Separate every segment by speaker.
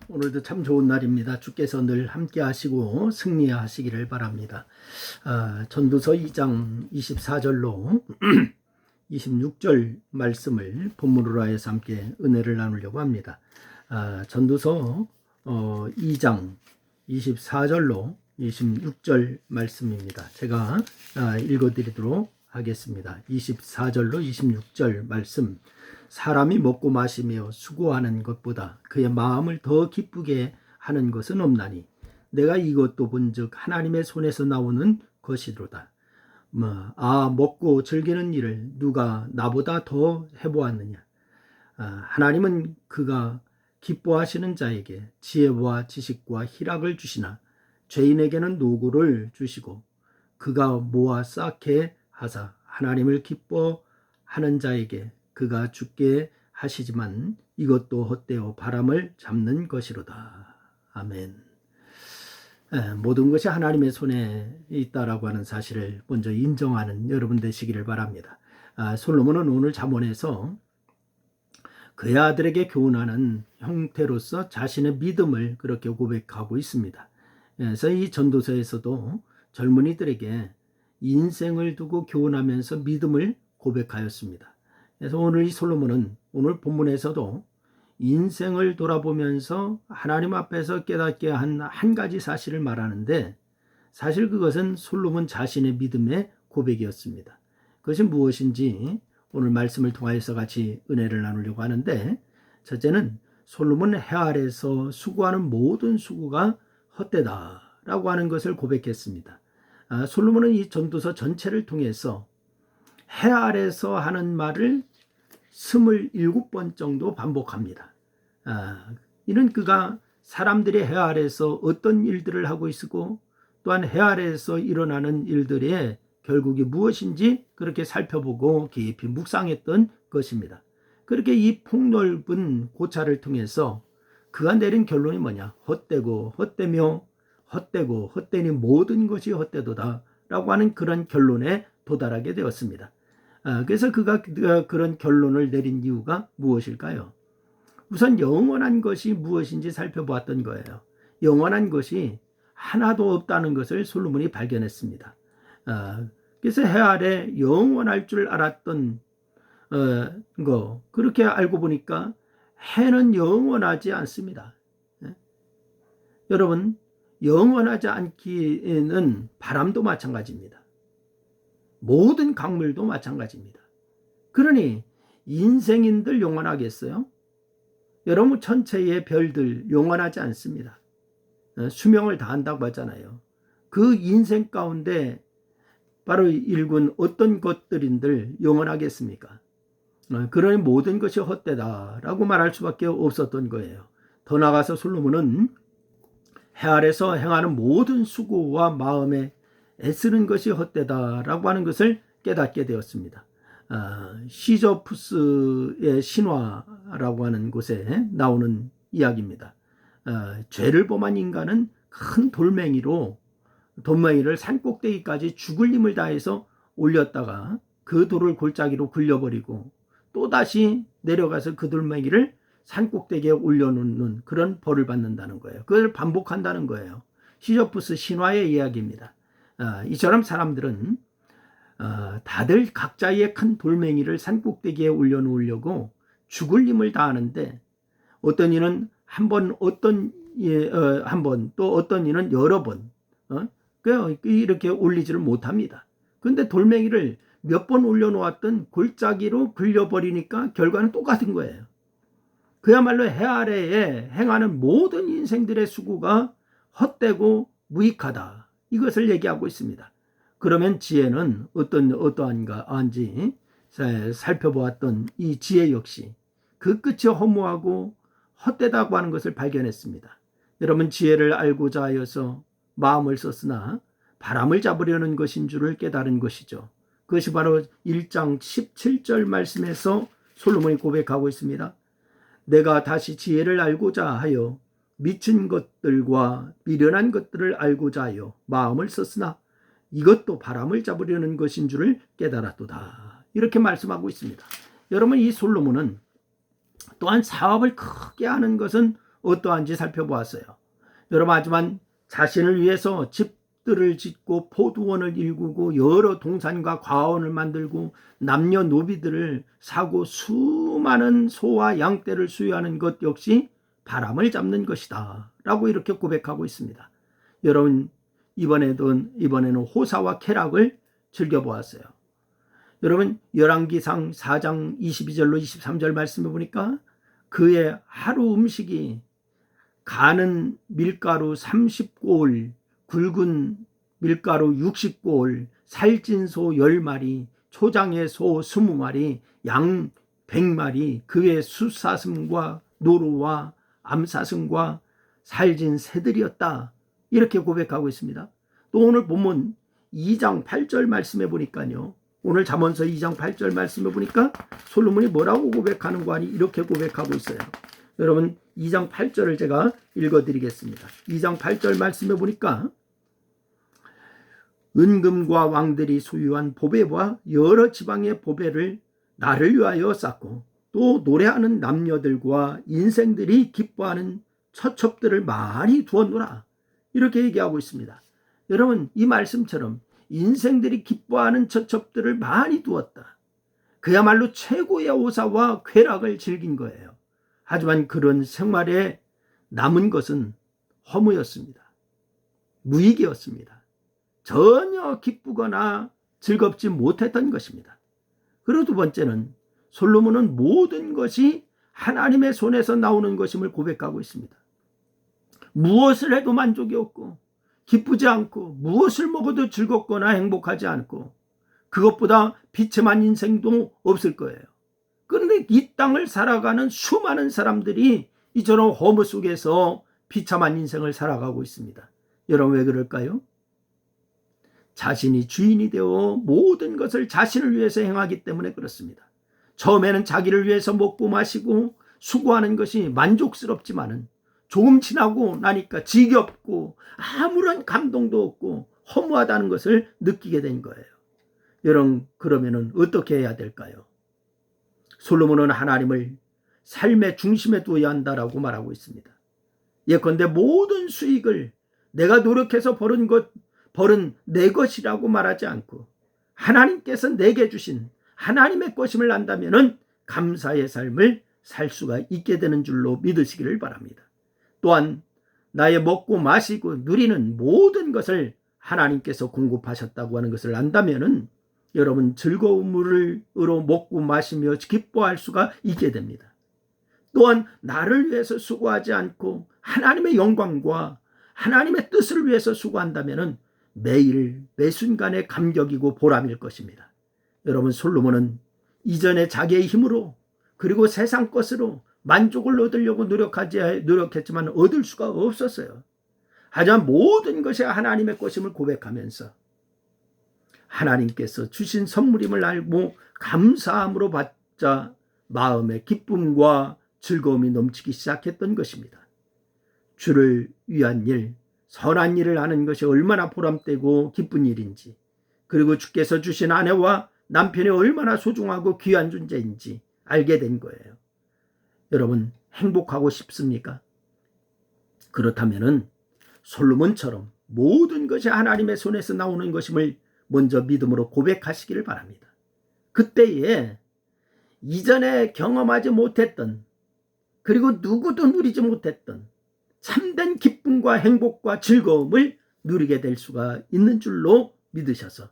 Speaker 1: 오늘도 참 좋은 날입니다. 주께서 늘 함께 하시고 승리하시기를 바랍니다. 전도서 2장 24절로 26절 말씀을 본문으로 하여서 함께 은혜를 나누려고 합니다. 전도서 2장 24절로 26절 말씀입니다. 제가 읽어드리도록 하겠습니다. 24절로 26절 말씀. 사람이 먹고 마시며 수고하는 것보다 그의 마음을 더 기쁘게 하는 것은 없나니 내가 이것도 본즉 하나님의 손에서 나오는 것이로다. 먹고 즐기는 일을 누가 나보다 더 해보았느냐. 하나님은 그가 기뻐하시는 자에게 지혜와 지식과 희락을 주시나 죄인에게는 노고를 주시고 그가 모아 쌓게 하사 하나님을 기뻐하는 자에게 그가 죽게 하시지만 이것도 헛되어 바람을 잡는 것이로다. 아멘. 모든 것이 하나님의 손에 있다라고 하는 사실을 먼저 인정하는 여러분 되시기를 바랍니다. 솔로몬은 오늘 잠언에서 그의 아들에게 교훈하는 형태로서 자신의 믿음을 그렇게 고백하고 있습니다. 그래서 이 전도서에서도 젊은이들에게 인생을 두고 교훈하면서 믿음을 고백하였습니다. 그래서 오늘 이 솔로몬은 오늘 본문에서도 인생을 돌아보면서 하나님 앞에서 깨닫게 한 가지 사실을 말하는데 사실 그것은 솔로몬 자신의 믿음의 고백이었습니다. 그것이 무엇인지 오늘 말씀을 통하여서 같이 은혜를 나누려고 하는데 첫째는 솔로몬 해 아래서 수고하는 모든 수고가 헛되다라고 하는 것을 고백했습니다. 솔로몬은 이 전도서 전체를 통해서 해 아래서 하는 말을 27번 정도 반복합니다. 이는 그가 사람들이 해 아래서 어떤 일들을 하고 있고 또한 해 아래서 일어나는 일들의 결국이 무엇인지 그렇게 살펴보고 깊이 묵상했던 것입니다. 그렇게 이 폭넓은 고찰을 통해서 그가 내린 결론이 뭐냐? 헛되고 헛되며 헛되고 헛되니 모든 것이 헛되도다 라고 하는 그런 결론에 도달하게 되었습니다. 그래서 그가 그런 결론을 내린 이유가 무엇일까요? 우선 영원한 것이 무엇인지 살펴보았던 거예요. 영원한 것이 하나도 없다는 것을 솔로몬이 발견했습니다. 그래서 해 아래 영원할 줄 알았던 그렇게 알고 보니까 해는 영원하지 않습니다. 여러분, 영원하지 않기에는 바람도 마찬가지입니다. 모든 강물도 마찬가지입니다. 그러니 인생인들 영원하겠어요? 여러분 천체의 별들 영원하지 않습니다. 수명을 다한다고 하잖아요. 그 인생 가운데 바로 일군 어떤 것들인들 영원하겠습니까? 그러니 모든 것이 헛되다라고 말할 수밖에 없었던 거예요. 더 나아가서 솔로몬은 해 아래서 행하는 모든 수고와 마음에 애쓰는 것이 헛되다라고 하는 것을 깨닫게 되었습니다. 시저푸스의 신화라고 하는 곳에 나오는 이야기입니다. 죄를 범한 인간은 큰 돌멩이를 산꼭대기까지 죽을 힘을 다해서 올렸다가 그 돌을 골짜기로 굴려버리고 또다시 내려가서 그 돌멩이를 산꼭대기에 올려놓는 그런 벌을 받는다는 거예요. 그걸 반복한다는 거예요. 시저푸스 신화의 이야기입니다. 이처럼 사람들은 다들 각자의 큰 돌멩이를 산꼭대기에 올려놓으려고 죽을 힘을 다하는데 어떤 이는 한 번, 또 어떤 이는 여러 번 이렇게 올리지를 못합니다. 그런데 돌멩이를 몇 번 올려놓았던 골짜기로 굴려버리니까 결과는 똑같은 거예요. 그야말로 해 아래에 행하는 모든 인생들의 수고가 헛되고 무익하다. 이것을 얘기하고 있습니다. 그러면 지혜는 어떠한지 살펴보았던 이 지혜 역시 그 끝이 허무하고 헛되다고 하는 것을 발견했습니다. 여러분 지혜를 알고자 하여서 마음을 썼으나 바람을 잡으려는 것인 줄을 깨달은 것이죠. 그것이 바로 1장 17절 말씀에서 솔로몬이 고백하고 있습니다. 내가 다시 지혜를 알고자 하여 미친 것들과 미련한 것들을 알고자 하여 마음을 썼으나 이것도 바람을 잡으려는 것인 줄을 깨달았도다. 이렇게 말씀하고 있습니다. 여러분 이 솔로몬은 또한 사업을 크게 하는 것은 어떠한지 살펴보았어요. 여러분, 하지만 자신을 위해서 집들을 짓고 포도원을 일구고 여러 동산과 과원을 만들고 남녀노비들을 사고 수많은 소와 양떼를 수유하는 것 역시 바람을 잡는 것이다 라고 이렇게 고백하고 있습니다. 여러분, 이번에는 호사와 쾌락을 즐겨보았어요. 여러분, 열왕기상 4장 22절로 23절 말씀해 보니까 그의 하루 음식이 가는 밀가루 30골, 굵은 밀가루 60골, 살찐 소 10마리, 초장의 소 20마리, 양 100마리, 그의 숫사슴과 노루와 암사슴과 살진 새들이었다. 이렇게 고백하고 있습니다. 또 오늘 본문 2장 8절 말씀해 보니까요. 오늘 잠언서 2장 8절 말씀해 보니까 솔로몬이 뭐라고 고백하는가 하니 이렇게 고백하고 있어요. 여러분, 2장 8절을 제가 읽어드리겠습니다. 2장 8절 말씀해 보니까 은금과 왕들이 소유한 보배와 여러 지방의 보배를 나를 위하여 쌓고 또 노래하는 남녀들과 인생들이 기뻐하는 처첩들을 많이 두었노라. 이렇게 얘기하고 있습니다. 여러분, 이 말씀처럼 인생들이 기뻐하는 처첩들을 많이 두었다. 그야말로 최고의 호사와 쾌락을 즐긴 거예요. 하지만 그런 생활에 남은 것은 허무였습니다. 무익이었습니다. 전혀 기쁘거나 즐겁지 못했던 것입니다. 그리고 두 번째는 솔로몬은 모든 것이 하나님의 손에서 나오는 것임을 고백하고 있습니다. 무엇을 해도 만족이 없고 기쁘지 않고 무엇을 먹어도 즐겁거나 행복하지 않고 그것보다 비참한 인생도 없을 거예요. 그런데 이 땅을 살아가는 수많은 사람들이 이처럼 허무 속에서 비참한 인생을 살아가고 있습니다. 여러분, 왜 그럴까요? 자신이 주인이 되어 모든 것을 자신을 위해서 행하기 때문에 그렇습니다. 처음에는 자기를 위해서 먹고 마시고 수고하는 것이 만족스럽지만은 조금 지나고 나니까 지겹고 아무런 감동도 없고 허무하다는 것을 느끼게 된 거예요. 여러분, 그러면은 어떻게 해야 될까요? 솔로몬은 하나님을 삶의 중심에 두어야 한다라고 말하고 있습니다. 예컨대 모든 수익을 내가 노력해서 벌은 내 것이라고 말하지 않고 하나님께서 내게 주신 하나님의 것임을 안다면은 감사의 삶을 살 수가 있게 되는 줄로 믿으시기를 바랍니다. 또한 나의 먹고 마시고 누리는 모든 것을 하나님께서 공급하셨다고 하는 것을 안다면은 여러분 즐거움으로 먹고 마시며 기뻐할 수가 있게 됩니다. 또한 나를 위해서 수고하지 않고 하나님의 영광과 하나님의 뜻을 위해서 수고한다면은 매일 매순간의 감격이고 보람일 것입니다. 여러분, 솔로몬은 이전에 자기의 힘으로 그리고 세상 것으로 만족을 얻으려고 노력했지만 얻을 수가 없었어요. 하지만 모든 것이 하나님의 것임을 고백하면서 하나님께서 주신 선물임을 알고 감사함으로 받자 마음의 기쁨과 즐거움이 넘치기 시작했던 것입니다. 주를 위한 일, 선한 일을 하는 것이 얼마나 보람되고 기쁜 일인지, 그리고 주께서 주신 아내와 남편이 얼마나 소중하고 귀한 존재인지 알게 된 거예요. 여러분, 행복하고 싶습니까? 그렇다면은 솔로몬처럼 모든 것이 하나님의 손에서 나오는 것임을 먼저 믿음으로 고백하시기를 바랍니다. 그때에 이전에 경험하지 못했던, 그리고 누구도 누리지 못했던 참된 기쁨과 행복과 즐거움을 누리게 될 수가 있는 줄로 믿으셔서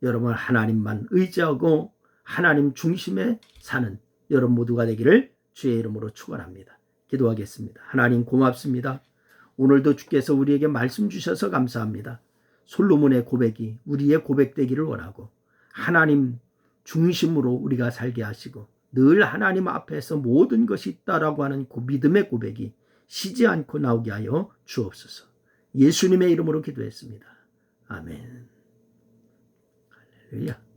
Speaker 1: 여러분 하나님만 의지하고 하나님 중심에 사는 여러분 모두가 되기를 주의 이름으로 축원합니다. 기도하겠습니다. 하나님 고맙습니다. 오늘도 주께서 우리에게 말씀 주셔서 감사합니다. 솔로몬의 고백이 우리의 고백되기를 원하고 하나님 중심으로 우리가 살게 하시고 늘 하나님 앞에서 모든 것이 있다라고 하는 그 믿음의 고백이 쉬지 않고 나오게 하여 주옵소서. 예수님의 이름으로 기도했습니다. 아멘. 할렐루야.